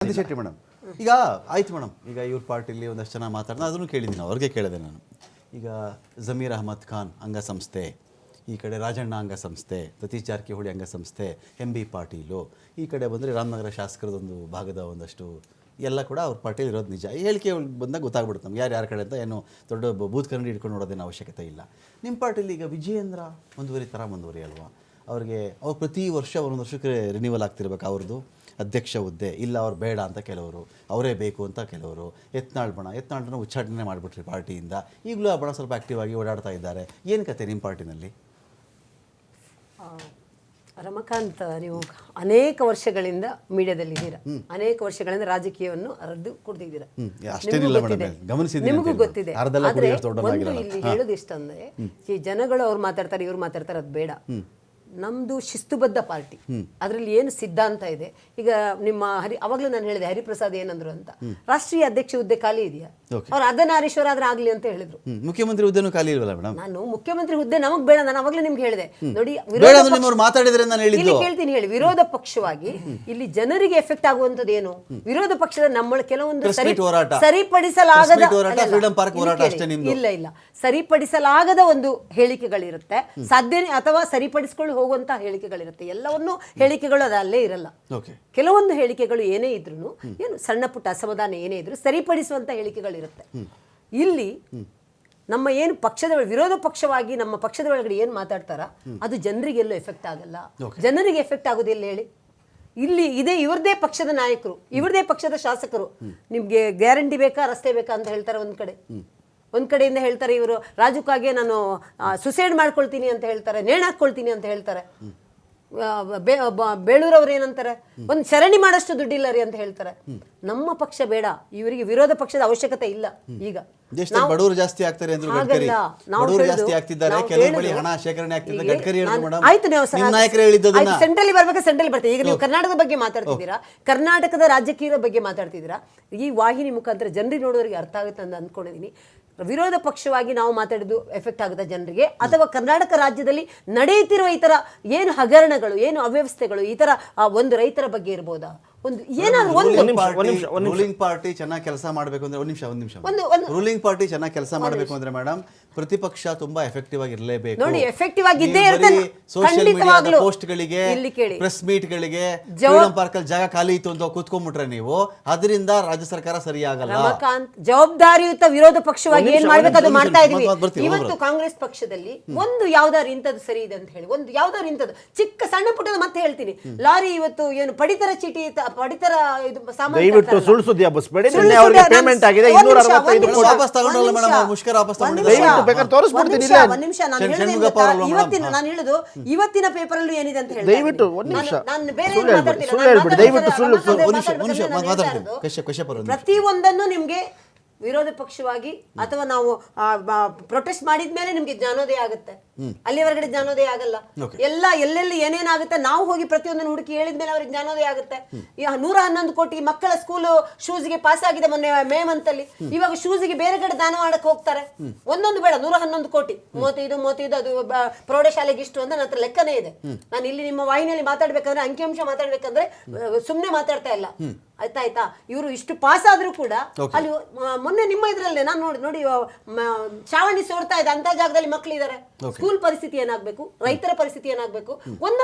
Gandhi Shetty madam ಈಗ ಆಯ್ತು madam, ಈಗ ಇವ್ರ ಪಾರ್ಟಿಲಿ ಒಂದಷ್ಟು ಜನ ಮಾತಾಡ್ದ ಅದನ್ನು ಕೇಳಿದ್ದೀನಿ, ಅವ್ರಿಗೆ ಕೇಳಿದೆ ನಾನು. ಈಗ ಜಮೀರ್ ಅಹಮದ್ ಖಾನ್ ಅಂಗಸಂಸ್ಥೆ, ಈ ಕಡೆ ರಾಜಣ್ಣ ಅಂಗಸಂಸ್ಥೆ, ಸತೀಶ್ ಜಾರಕಿಹೊಳಿ ಅಂಗಸಂಸ್ಥೆ, MB ಪಾಟೀಲು, ಈ ಕಡೆ ಬಂದರೆ ರಾಮನಗರ ಶಾಸಕರದೊಂದು ಭಾಗದ ಒಂದಷ್ಟು ಎಲ್ಲ ಕೂಡ ಅವ್ರ ಪಾರ್ಟಿಲಿ ಇರೋದು ನಿಜ. ಈ ಹೇಳಿಕೆ ಬಂದಾಗ ಗೊತ್ತಾಗ್ಬಿಡುತ್ತೆ ನಮ್ಗೆ ಯಾರು ಯಾರ ಕಡೆ ಅಂತ. ಏನು ದೊಡ್ಡ ಬೂತ್ ಕನ್ನಡಿ ಹಿಡ್ಕೊಂಡು ನೋಡೋದೇನು ಅವಶ್ಯಕತೆ ಇಲ್ಲ. ನಿಮ್ಮ ಪಾರ್ಟಿಲಿ ಈಗ ವಿಜಯೇಂದ್ರ ಮುಂದುವರಿ ಅಲ್ವಾ? ಅವ್ರು ಪ್ರತಿ ವರ್ಷ ಒಂದೊಂದು ವರ್ಷಕ್ಕೆ ರಿನ್ಯೂವಲ್ ಆಗ್ತಿರ್ಬೇಕು ಅವ್ರದ್ದು ಅಧ್ಯಕ್ಷ ಹುದ್ದೆ. ಇಲ್ಲ ಅವ್ರು ಬೇಡ ಅಂತ ಕೆಲವರು, ಅವರೇ ಬೇಕು ಅಂತ ಕೆಲವರು. ಯತ್ನಾಳ್ ಉಚ್ಚಾಟನೆ ಮಾಡಿಬಿಟ್ರಿ ಪಾರ್ಟಿಯಿಂದ. ಈಗಲೂ ಆ ಬಣ ಸ್ವಲ್ಪ ಆ್ಯಕ್ಟಿವ್ ಆಗಿ ಓಡಾಡ್ತಾ ಇದ್ದಾರೆ. ಏನು ಕತೆ ನಿಮ್ಮ ಪಾರ್ಟಿನಲ್ಲಿ? ರಮಕಾಂತ್, ನೀವು ಅನೇಕ ವರ್ಷಗಳಿಂದ ಮೀಡಿಯಾದಲ್ಲಿದ್ದೀರಾ, ಅನೇಕ ವರ್ಷಗಳಿಂದ ರಾಜಕೀಯವನ್ನು ಅರ್ದು ಕುಡ್ದಿದ್ದೀರಾ, ನಿಮಗೂ ಗೊತ್ತಿದೆ. ಆದ್ರೆ ಒಂದು ಇಲ್ಲಿ ಹೇಳೋದು ಇಷ್ಟಂದ್ರೆ, ಈ ಜನಗಳು ಅವ್ರು ಮಾತಾಡ್ತಾರೆ ಇವ್ರು ಮಾತಾಡ್ತಾರೆ, ಅದು ಬೇಡ. ನಮ್ದು ಶಿಸ್ತುಬದ್ಧ ಪಾರ್ಟಿ, ಅದರಲ್ಲಿ ಏನು ಸಿದ್ಧಾಂತ ಇದೆ. ಈಗ ನಿಮ್ಮ ಅವಾಗಲೂ ನಾನು ಹೇಳಿದೆ, ಹರಿಪ್ರಸಾದ್ ಏನಂದ್ರು ಅಂತ, ರಾಷ್ಟ್ರೀಯ ಅಧ್ಯಕ್ಷ ಹುದ್ದೆ ಖಾಲಿ ಇದೆಯಾ? ಅವ್ರು ಅರ್ಧನಾರೀಶ್ವರ ಆದ್ರೆ ಆಗ್ಲಿ ಅಂತ ಹೇಳಿದ್ರು. ಮುಖ್ಯಮಂತ್ರಿ ಹುದ್ದೆನೂ ಖಾಲಿ ಇಲ್ವಲ್ಲ ಮೇಡಮ್? ನಾನು ಮುಖ್ಯಮಂತ್ರಿ ಹುದ್ದೆ ನಮಗ್ ಬೇಡ, ನಾನು ಅವಾಗಲೇ ನಿಮ್ಗೆ ಹೇಳಿದೆ ನೋಡಿ. ಇಲ್ಲಿ ಕೇಳ್ತೀನಿ ಹೇಳಿ, ವಿರೋಧ ಪಕ್ಷವಾಗಿ ಇಲ್ಲಿ ಜನರಿಗೆ ಎಫೆಕ್ಟ್ ಆಗುವಂತದ್ದು ಏನು? ವಿರೋಧ ಪಕ್ಷದ ನಮ್ಮ ಕೆಲವೊಂದು ಸರಿಪಡಿಸಲಾಗದ ಇಲ್ಲ ಸರಿಪಡಿಸಲಾಗದ ಒಂದು ಹೇಳಿಕೆಗಳಿರುತ್ತೆ, ಸಾಧ್ಯನೇ ಅಥವಾ ಸರಿಪಡಿಸಿಕೊಂಡು ಹೋಗುವಂತಹ ಹೇಳಿಕೆಗಳಿರುತ್ತೆ. ಎಲ್ಲವನ್ನೂ ಹೇಳಿಕೆಗಳು ಅಲ್ಲೇ ಇರಲ್ಲ. ಕೆಲವೊಂದು ಹೇಳಿಕೆಗಳು ಏನೇ ಇದ್ರು, ಏನು ಸಣ್ಣ ಪುಟ್ಟ ಅಸಮಾಧಾನ ಏನೇ ಇದ್ರು ಸರಿಪಡಿಸುವಂತ ಹೇಳಿಕೆಗಳಿರುತ್ತೆ. ಇಲ್ಲಿ ನಮ್ಮ ಏನು ಪಕ್ಷದ ವಿರೋಧ ಪಕ್ಷವಾಗಿ ನಮ್ಮ ಪಕ್ಷದ ಒಳಗಡೆ ಏನು ಮಾತಾಡ್ತಾರ ಅದು ಜನರಿಗೆಲ್ಲೂ ಎಫೆಕ್ಟ್ ಆಗಲ್ಲ. ಜನರಿಗೆ ಎಫೆಕ್ಟ್ ಆಗೋದಿಲ್ಲ ಹೇಳಿ. ಇಲ್ಲಿ ಇದೇ ಇವ್ರದೇ ಪಕ್ಷದ ನಾಯಕರು, ಇವ್ರದೇ ಪಕ್ಷದ ಶಾಸಕರು ನಿಮ್ಗೆ ಗ್ಯಾರಂಟಿ ಬೇಕಾ, ರಸ್ತೆ ಬೇಕಾ ಅಂತ ಹೇಳ್ತಾರೆ. ಒಂದ್ ಕಡೆಯಿಂದ ಹೇಳ್ತಾರೆ ಇವರು ರಾಜುಕಾಗೆ ನಾನು ಸುಸೈಡ್ ಮಾಡ್ಕೊಳ್ತೀನಿ ಅಂತ ಹೇಳ್ತಾರೆ, ನೇಣು ಹಾಕೊಳ್ತೀನಿ ಅಂತ ಹೇಳ್ತಾರೆ. ಬೇಳೂರವ್ರು ಏನಂತಾರೆ, ಒಂದು ಸರಣಿ ಮಾಡಷ್ಟು ದುಡ್ಡಿಲ್ಲ ರೀ ಅಂತ ಹೇಳ್ತಾರೆ. ನಮ್ಮ ಪಕ್ಷ ಬೇಡ, ಇವರಿಗೆ ವಿರೋಧ ಪಕ್ಷದ ಅವಶ್ಯಕತೆ ಇಲ್ಲ. ಈಗ ಬಡವರು ಜಾಸ್ತಿ ಆಗ್ತಾರೆ ಅಂದ್ರೆ ಸೆಂಟ್ರಲ್ ಬರ್ಬೇಕು, ಸೆಂಟ್ರಲ್ ಬರ್ತದೆ. ಈಗ ನೀವು ಕರ್ನಾಟಕದ ಬಗ್ಗೆ ಮಾತಾಡ್ತಿದ್ದೀರಾ, ಕರ್ನಾಟಕದ ರಾಜಕೀಯದ ಬಗ್ಗೆ ಮಾತಾಡ್ತಿದ್ದೀರಾ. ಈ ವಾಹಿನಿ ಮುಖಾಂತರ ಜನರಿಗೆ ನೋಡೋರಿಗೆ ಅರ್ಥ ಆಗುತ್ತೆ ಅಂತ ಅಂದ್ಕೊಂಡಿದ್ದೀನಿ. ವಿರೋಧ ಪಕ್ಷವಾಗಿ ನಾವು ಮಾತಾಡಿದ್ದು ಎಫೆಕ್ಟ್ ಆಗುತ್ತೆ ಜನರಿಗೆ, ಅಥವಾ ಕರ್ನಾಟಕ ರಾಜ್ಯದಲ್ಲಿ ನಡೆಯುತ್ತಿರುವ ಈ ತರ ಏನು ಹಗರಣಗಳು, ಏನು ಅವ್ಯವಸ್ಥೆಗಳು, ಈ ತರ ಒಂದು ರೈತರ ಬಗ್ಗೆ ಇರ್ಬೋದಾ, ಒಂದು ಏನಾದ್ರು ರೂಲಿಂಗ್ ಪಾರ್ಟಿ ಚೆನ್ನಾಗಿ ಕೆಲಸ ಮಾಡಬೇಕು ಅಂದ್ರೆ ರೂಲಿಂಗ್ ಪಾರ್ಟಿ ಚೆನ್ನಾಗಿ ಕೆಲಸ ಮಾಡಬೇಕು ಅಂದ್ರೆ ಮೇಡಮ್, ಪ್ರತಿಪಕ್ಷ ತುಂಬಾ ಎಫೆಕ್ಟಿವ್ ಆಗಿ ಇರಲೇಬೇಕು. ನೋಡಿ, ಎಫೆಕ್ಟಿವ್ ಆಗಿದ್ದೇ ಇರುತ್ತೆ. ಸೋಷಿಯಲ್ ಮೀಡಿಯಾದ ಪೋಸ್ಟ್ ಗಳಿಗೆ, ಪ್ರೆಸ್ ಮೀಟ್ ಗಳಿಗೆ, ಫ್ರೀಡಂ ಪಾರ್ಕ್ ಅಲ್ಲಿ ಜಾಗ ಖಾಲಿ ಇತ್ತು ಅಂತ ಕೂತ್ಕೊಂಡ್ಬಿಟ್ರೆ ನೀವು, ಅದರಿಂದ ರಾಜ್ಯ ಸರ್ಕಾರ ಸರಿಯಾಗಲ್ಲ. ರಮಕಾಂತ್, ಜವಾಬ್ದಾರಿಯುತ ವಿರೋಧ ಪಕ್ಷವಾಗಿ ಏನ್ ಮಾಡ್ಬೇಕು ಅದು ಮಾಡ್ತಾ ಇದೀವಿ. ಇವತ್ತು ಕಾಂಗ್ರೆಸ್ ಪಕ್ಷದಲ್ಲಿ ಒಂದು ಯಾವ್ದಾರು ಇಂಥದ್ದು ಸರಿ ಇದೆ ಅಂತ ಹೇಳಿ, ಒಂದು ಯಾವ್ದಾರು ಇಂಥದ್ದು ಚಿಕ್ಕ ಸಣ್ಣ ಪುಟ್ಟದ ಮತ್ತೆ ಹೇಳ್ತೀನಿ, ಲಾರಿ ಇವತ್ತು ಏನು ಪಡಿತರ ಚೀಟಿ, ಪಡಿತರ ಇದು ಸಾಮಾನ್ಯ ದಯವಿಟ್ಟು ಸುಳ್ಳು ಸುದ್ದಿ ಹಬ್ಬಿಸಬೇಡಿ. ನಿನ್ನೆ ಅವರಿಗೆ ಪೇಮೆಂಟ್ ಆಗಿದೆ 265 ಕೋಟಿ ವಾಪಸ್ ತಗೊಂಡಲ್ಲ ಮೇಡಮ್, ಮುಷ್ಕರ ವಾಪಸ್ ತಗೊಂಡಿಲ್ಲ. ದಯವಿಟ್ಟು ಬೇಕಾದ್ರೆ ತೋರಿಸ್ಬಿಡ್ತೀನಿ. ಒಂದು ನಿಮಿಷ ನಾನು ಹೇಳುದು ಇವತ್ತಿನ ಪೇಪರ್ ಅಲ್ಲೂ ಏನಿದೆ ಅಂತ ಹೇಳಿ, ದಯವಿಟ್ಟು ಒಂದು ನಿಮಿಷ ನಾನು ಬೇರೆ ಸುಳ್ಳು ಹೇಳ್ಬಿಡಿ. ದಯವಿಟ್ಟು ಪ್ರತಿಯೊಂದನ್ನು ನಿಮ್ಗೆ ವಿರೋಧ ಪಕ್ಷವಾಗಿ ಅಥವಾ ನಾವು ಪ್ರೊಟೆಸ್ಟ್ ಮಾಡಿದ್ಮೇಲೆ ನಿಮ್ಗೆ ಜ್ಞಾನೋದಯ ಆಗುತ್ತೆ. ಅಲ್ಲಿವರೆಗಡೆ ಜ್ಞಾನೋದಯ ಆಗಲ್ಲ. ಎಲ್ಲೆಲ್ಲಿ ಏನೇನಾಗುತ್ತೆ ನಾವು ಹೋಗಿ ಪ್ರತಿಯೊಂದನ್ನು ಹುಡುಕಿ ಹೇಳಿದ್ಮೇಲೆ ಅವ್ರಿಗೆ ಜ್ಞಾನೋದಯ ಆಗುತ್ತೆ. 111 ಕೋಟಿ ಮಕ್ಕಳ ಸ್ಕೂಲ್ ಶೂಸ್ಗೆ ಪಾಸ್ ಆಗಿದೆ ಮೊನ್ನೆ ಮೇ ಮಂತ್ ಅಲ್ಲಿ. ಇವಾಗ ಶೂಸ್ಗೆ ಬೇರೆ ಕಡೆ ದಾನ ಮಾಡಕ್ ಹೋಗ್ತಾರೆ. ಒಂದೊಂದು ಬೇಡ, 111 ಕೋಟಿ, 35 ಅದು ಪ್ರೌಢಶಾಲೆಗೆ ಇಷ್ಟು ಅಂತ ನನ್ನ ಲೆಕ್ಕನೇ ಇದೆ. ನಾನು ಇಲ್ಲಿ ನಿಮ್ಮ ವಾಹಿನಿಯಲ್ಲಿ ಮಾತಾಡ್ಬೇಕಂದ್ರೆ ಅಂಕಿಅಂಶ ಮಾತಾಡ್ಬೇಕಂದ್ರೆ ಸುಮ್ನೆ ಮಾತಾಡ್ತಾ ಇಲ್ಲ, ಆಯ್ತಾ. ಇವರು ಇಷ್ಟು ಪಾಸ್ ಆದ್ರೂ ಕೂಡ ಅಲ್ಲಿ ಮೊನ್ನೆ ನಿಮ್ಮ ಇದ್ರಲ್ಲೇ ನಾನು ನೋಡಿ ಚಾವಣಿ ಸೋರ್ತಾ ಇದೆ, ಅಂತ ಜಾಗದಲ್ಲಿ ಮಕ್ಕಳಿದ್ದಾರೆ. ಸ್ಕೂಲ್ ಪರಿಸ್ಥಿತಿ ಏನಾಗ್ಬೇಕು, ರೈತರ ಪರಿಸ್ಥಿತಿ ಏನಾಗ್ಬೇಕು.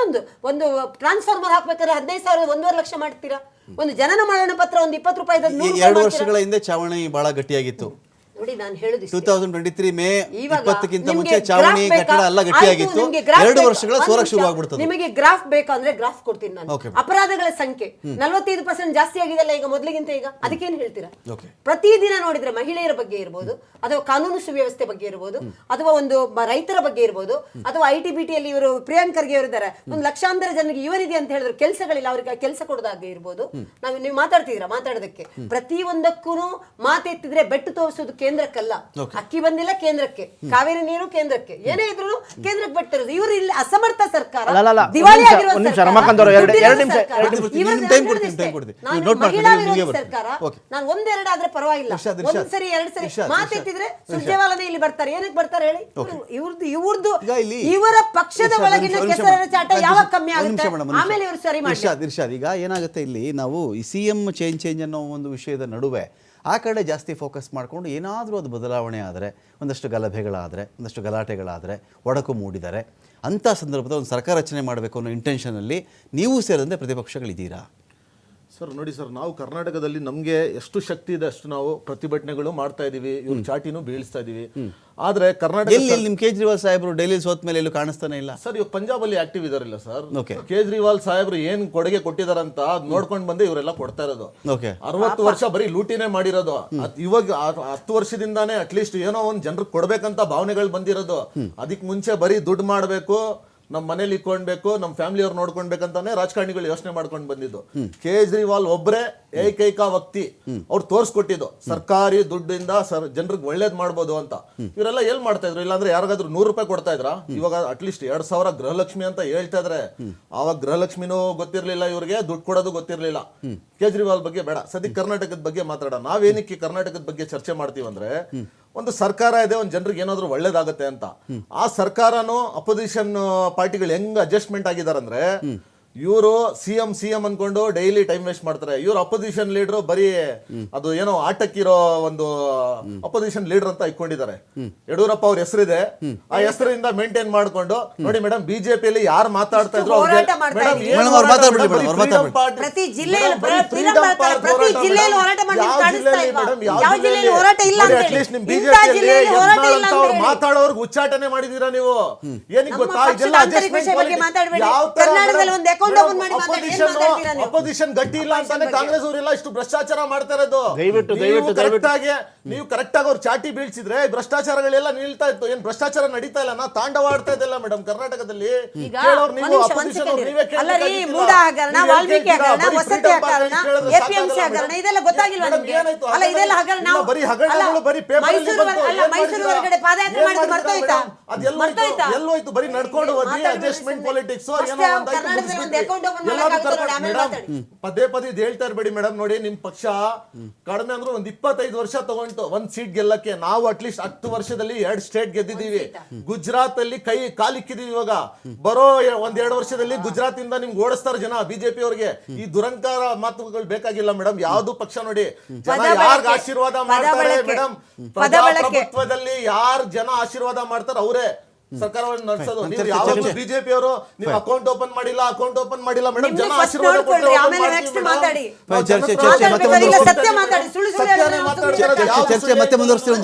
ಒಂದು ಟ್ರಾನ್ಸ್ಫಾರ್ಮರ್ ಹಾಕ್ಬೇಕಾದ್ರೆ 15,000 1.5 ಲಕ್ಷ ಮಾಡ್ತೀರಾ. ಒಂದು ಜನನ ಮರಣ ಪತ್ರ ಒಂದು 20 ರೂಪಾಯಿ. 2 ವರ್ಷಗಳ ಹಿಂದೆ ಚಾವಣಿ ಬಹಳ ಗಟ್ಟಿಯಾಗಿತ್ತು. ನೋಡಿ, ನಾನು ಹೇಳುದು 2023 ಮೇ 20ಕ್ಕಿಂತ ಮುಂಚೆ ಚಾವಣಿ ಕಟ್ಟಡ ಎಲ್ಲ ಗಟ್ಟಿಯಾಗಿತ್ತು. 2 ವರ್ಷಗಳ ಸೋರಕ್ ಶುರು ಆಗ್ಬಿಡ್ತದೆ. ನಿಮಗೆ ಗ್ರಾಫ್ ಬೇಕಂದ್ರೆ ಗ್ರಾಫ್ ಕೊಡ್ತೀನಿ ನಾನು. ಅಪರಾಧಗಳ ಸಂಖ್ಯೆ 45% ಜಾಸ್ತಿ ಆಗಿದೆಲ್ಲ ಈಗ ಮೊದಲಿಗಿಂತ. ಈಗ ಅದಕ್ಕೇನು ಹೇಳ್ತೀರಾ? ಪ್ರತಿದಿನ ನೋಡಿದ್ರೆ ಮಹಿಳೆಯರ ಬಗ್ಗೆ ಇರ್ಬೋದು, ಅಥವಾ ಕಾನೂನು ಸುವ್ಯವಸ್ಥೆ ಬಗ್ಗೆ ಇರ್ಬೋದು, ಅಥವಾ ಒಂದು ರೈತರ ಬಗ್ಗೆ ಇರ್ಬೋದು, ಅಥವಾ ITBT ಯಲ್ಲಿ ಇವರು ಪ್ರಿಯಾಂಕರ್ಗೆ ಇವರಿದ್ದಾರೆ, ಒಂದು ಲಕ್ಷಾಂತರ ಜನರಿಗೆ ಇವರಿದೆ ಅಂತ ಹೇಳಿದ್ರು ಕೆಲಸಗಳಿಲ್ಲ, ಅವ್ರಿಗೆ ಕೆಲಸ ಕೊಡೋದಾಗೆ ಇರ್ಬೋದು. ನೀವು ಮಾತಾಡ್ತಿದ್ದೀರಾ, ಮಾತಾಡೋದಕ್ಕೆ ಪ್ರತಿಯೊಂದಕ್ಕೂ ಮಾತೆತ್ತಿದ್ರೆ ಬೆಟ್ಟು ತೋರಿಸೋದು ಕೇಂದ್ರ ಕೇಂದ್ರಕ್ಕಲ್ಲ. ಅಕ್ಕಿ ಬಂದಿಲ್ಲ ಕೇಂದ್ರಕ್ಕೆ, ಕಾವೇರಿ ನೀರು ಕೇಂದ್ರಕ್ಕೆ, ಏನೇ ಇದ್ರು ಕೇಂದ್ರಕ್ಕೆ ಬಿಟ್ಟಿರೋದು. ಇವರು ಇಲ್ಲಿ ಅಸಮರ್ಥ ಸರ್ಕಾರ, ದಿವಾಳಿ ಆಗಿರುವ ಸರ್ಕಾರ. ನಾನು ಒಂದೆರಡು ಆದ್ರೆ ಪರವಾಗಿಲ್ಲ, ಒಂದ್ಸರಿ ಎರಡ್ ಸರಿ ಮಾತೆತ್ತಿದ್ರೆ ಸುರ್ಜೇವಾಲನೇ ಇಲ್ಲಿ ಬರ್ತಾರೆ. ಏನಕ್ಕೆ ಬರ್ತಾರೆ ಹೇಳಿ? ಇವ್ರದ್ದು ಇವರ ಪಕ್ಷದ ಒಳಗಿನ ಕೆಸರಿನ ಚಾಟ ಯಾವಾಗ ಕಮ್ಮಿ ಆಗುತ್ತೆ, ಆಮೇಲೆ ಇವರು ಸರಿ ಮಾಡಿ. ಇರ್ಷಾದ್, ಈಗ ಏನಾಗುತ್ತೆ ಇಲ್ಲಿ ನಾವು ಈ CM ಚೇಂಜ್ ಅನ್ನೋ ಒಂದು ವಿಷಯದ ನಡುವೆ ಆ ಕಡೆ ಜಾಸ್ತಿ ಫೋಕಸ್ ಮಾಡಿಕೊಂಡು ಏನಾದರೂ ಅದು ಬದಲಾವಣೆ ಆದರೆ, ಒಂದಷ್ಟು ಗಲಭೆಗಳಾದರೆ, ಒಂದಷ್ಟು ಗಲಾಟೆಗಳಾದರೆ, ಒಡಕು ಮೂಡಿದರೆ, ಅಂಥ ಸಂದರ್ಭದಲ್ಲಿ ಒಂದು ಸರ್ಕಾರ ರಚನೆ ಮಾಡಬೇಕು ಅನ್ನೋ ಇಂಟೆನ್ಷನಲ್ಲಿ ನೀವು ಸೇರಿದಂತೆ ಪ್ರತಿಪಕ್ಷಗಳಿದ್ದೀರಾ? ಸರ್ ನೋಡಿ ಸರ್, ನಾವು ಕರ್ನಾಟಕದಲ್ಲಿ ನಮಗೆ ಎಷ್ಟು ಶಕ್ತಿ ಇದೆ ಅಷ್ಟು ನಾವು ಪ್ರತಿಭಟನೆಗಳು ಮಾಡ್ತಾ ಇದೀವಿ, ಇವ್ರ ಚಾಟಿನೂ ಬೀಳಿಸ್ತಾ ಇದೀವಿ. ಆದ್ರೆ ಕರ್ನಾಟಕ ನಿಮ್ ಕೇಜ್ರಿವಾಲ್ ಸಾಹೇಬರು ಡೆಲ್ಲಿ ಸೋತ್ ಮೇಲೆ ಎಲ್ಲೂ ಕಾಣಿಸ್ತಾನೆ ಇಲ್ಲ ಸರ್. ಇವಾಗ ಪಂಜಾಬ್ ಅಲ್ಲಿ ಆಕ್ಟಿವ್ ಇದಾರಿಲ್ಲ ಸರ್. ಕೇಜ್ರಿವಾಲ್ ಸಾಹೇಬ್ರು ಏನ್ ಕೊಡುಗೆ ಕೊಟ್ಟಿದಾರಂತ ನೋಡ್ಕೊಂಡ್ ಬಂದೆ ಇವರೆಲ್ಲ ಕೊಡ್ತಾ ಇರೋದು. 60 ವರ್ಷ ಬರೀ ಲೂಟಿನೇ ಮಾಡಿರೋದು. ಇವಾಗ 10 ವರ್ಷದಿಂದಾನೇ ಅಟ್ಲೀಸ್ಟ್ ಏನೋ ಒಂದ್ ಜನರಿಗೆ ಕೊಡ್ಬೇಕಂತ ಭಾವನೆಗಳು ಬಂದಿರೋದು. ಅದಕ್ ಮುಂಚೆ ಬರೀ ದುಡ್ಡು ಮಾಡ್ಬೇಕು, ನಮ್ಮ ಮನೇಲಿ ಇಟ್ಕೊಂಡ್ಬೇಕು, ನಮ್ಮ ಫ್ಯಾಮಿಲಿ ಅವ್ರು ನೋಡ್ಕೊಳ್ಬೇಕಂತಾನೆ ರಾಜಕಾರಣಿಗಳು ಯೋಚನೆ ಮಾಡ್ಕೊಂಡು ಬಂದಿದ್ದು. ಕೇಜ್ರಿವಾಲ್ ಒಬ್ರೆ ಏಕೈಕ ವ್ಯಕ್ತಿ ಅವ್ರು ತೋರ್ಸ್ಕೊಟ್ಟಿದ್ದು ಸರ್ಕಾರಿ ದುಡ್ಡಿಂದ ಜನರಿಗೆ ಒಳ್ಳೇದ್ ಮಾಡ್ಬೋದು ಅಂತ. ಇವರೆಲ್ಲ ಏನ್ ಮಾಡ್ತಾ ಇದ್ರು? ಇಲ್ಲಾಂದ್ರೆ ಯಾರಿಗಾದ್ರೂ 100 ರೂಪಾಯಿ ಕೊಡ್ತಾ ಇದ್ರ? ಇವಾಗ ಅಟ್ಲೀಸ್ಟ್ 2000 ಗೃಹಲಕ್ಷ್ಮಿ ಅಂತ ಹೇಳ್ತಾ ಇದ್ರೆ, ಆವಾಗ ಗೃಹಲಕ್ಷ್ಮಿನೂ ಗೊತ್ತಿರ್ಲಿಲ್ಲ ಇವ್ರಿಗೆ, ದುಡ್ಡು ಕೊಡೋದು ಗೊತ್ತಿರ್ಲಿಲ್ಲ. ಕೇಜ್ರಿವಾಲ್ ಬಗ್ಗೆ ಬೇಡ, ಸದ್ಯಕ್ಕೆ ಕರ್ನಾಟಕದ ಬಗ್ಗೆ ಮಾತಾಡೋಣ. ನಾವೇನಕ್ಕೆ ಕರ್ನಾಟಕದ ಬಗ್ಗೆ ಚರ್ಚೆ ಮಾಡ್ತೀವಂದ್ರೆ, ಒಂದು ಸರ್ಕಾರ ಇದೆ, ಒಂದು ಜನರಿಗೆ ಏನಾದ್ರೂ ಒಳ್ಳೇದಾಗತ್ತೆ ಅಂತ. ಆ ಸರ್ಕಾರನು ಅಪೋಸಿಷನ್ ಪಾರ್ಟಿಗಳು ಹೆಂಗ್ ಅಡ್ಜಸ್ಟ್ಮೆಂಟ್ ಆಗಿದಾರಂದ್ರೆ, ಇವರು ಸಿಎಂ ಅನ್ಕೊಂಡು ಡೈಲಿ ಟೈಮ್ ವೇಸ್ಟ್ ಮಾಡ್ತಾರೆ. ಇವ್ರು ಅಪೋಸಿಷನ್ ಲೀಡರ್ ಬರೀ ಅದು ಏನೋ ಆಟಕ್ಕಿರೋ ಒಂದು ಅಪೋಸಿಷನ್ ಲೀಡರ್ ಅಂತ ಇಟ್ಕೊಂಡಿದ್ದಾರೆ. ಯಡಿಯೂರಪ್ಪ ಅವ್ರ ಹೆಸರಿದೆ, ಆ ಹೆಸರಿಂದ ಮೇಂಟೈನ್ ಮಾಡ್ಕೊಂಡು ನೋಡಿ ಮೇಡಮ್, ಬಿಜೆಪಿಯಲ್ಲಿ ಯಾರು ಮಾತಾಡ್ತಾ ಇದ್ರು ಮಾತಾಡೋರ್ಗೆ ಉಚ್ಚಾಟನೆ ಮಾಡಿದೀರಾ ನೀವು. ಏನಕ್ಕೆ ಗೊತ್ತಾ? ಅಪೋಸಿಷನ್ ಗಟ್ಟಿ ಇಲ್ಲ ಅಂತಾನೆ ಕಾಂಗ್ರೆಸ್ ಅವರೆಲ್ಲ ಇಷ್ಟು ಭ್ರಷ್ಟಾಚಾರ ಮಾಡ್ತಾ ಇರೋದು. ನೀವು ಕರೆಕ್ಟ್ ಆಗಿ ಅವ್ರು ಚಾಟಿ ಬೀಳ್ಸಿದ್ರೆ ಭ್ರಷ್ಟಾಚಾರಗಳೆಲ್ಲ ನಿಲ್ತಾ ಇತ್ತು. ಏನ್ ಭ್ರಷ್ಟಾಚಾರ ನಡೀತಾ ಇಲ್ಲ, ನಾ ತಾಂಡವ ಆಡ್ತಾ ಇದ್ದಿಲ್ಲ ಮೇಡಮ್ ಕರ್ನಾಟಕದಲ್ಲಿ. ಎಲ್ಲೋಯ್ತು? ಬರೀ ನಡ್ಕೊಂಡು ಹೋದ್ರಿ, ಅಡ್ಜಸ್ಟ್ಮೆಂಟ್ ಪಾಲಿಟಿಕ್ಸ್ ಪದೇ ಪದೇ ಹೇಳ್ತಾ ಇರ್ಬೇಡಿ ಮೇಡಮ್. ನೋಡಿ, ನಿಮ್ ಪಕ್ಷ ಕಡಿಮೆ ಅಂದ್ರೆ ಒಂದ್ 25 ವರ್ಷ ತಗೊಂಡು ಒಂದ್ ಸೀಟ್ ಗೆಲ್ಲಕ್ಕೆ. ನಾವು ಅಟ್ಲೀಸ್ಟ್ 10 ವರ್ಷದಲ್ಲಿ 2 ಸ್ಟೇಟ್ ಗೆದ್ದಿದ್ದೀವಿ. ಗುಜರಾತ್ ಅಲ್ಲಿ ಕಾಲಿಕ್ಕಿದೀವಿ. ಇವಾಗ ಬರೋ 1-2 ವರ್ಷದಲ್ಲಿ ಗುಜರಾತ್ ಇಂದ ನಿಮ್ಗೆ ಓಡಿಸ್ತಾರ ಜನ ಬಿಜೆಪಿ ಅವ್ರಿಗೆ. ಈ ದುರಂಕಾರ ಮಾತುಗಳು ಬೇಕಾಗಿಲ್ಲ ಮೇಡಮ್. ಯಾವ್ದು ಪಕ್ಷ ನೋಡಿ ಜನ ಯಾರ್ಗ ಆಶೀರ್ವಾದ ಮಾಡ್ತಾರೆ ಮೇಡಮ್, ಪ್ರಜಾಪ್ರಭುತ್ವದಲ್ಲಿ ಯಾರ್ ಜನ ಆಶೀರ್ವಾದ ಮಾಡ್ತಾರೆ ಅವರೇ ಸರ್ಕಾರವನ್ನು ನಡೆಸೋದು. ನೀವು ಯಾವಾಗಲೂ ಬಿಜೆಪಿ ಅವರು ನೀವು ಅಕೌಂಟ್ ಓಪನ್ ಮಾಡಿಲ್ಲ ಮೇಡಮ್, ಜನ ಆಶೀರ್ವಾದ ಚರ್ಚೆ ಮತ್ತೆ ಮುಂದುವರಿಸ್ತೀವಿ.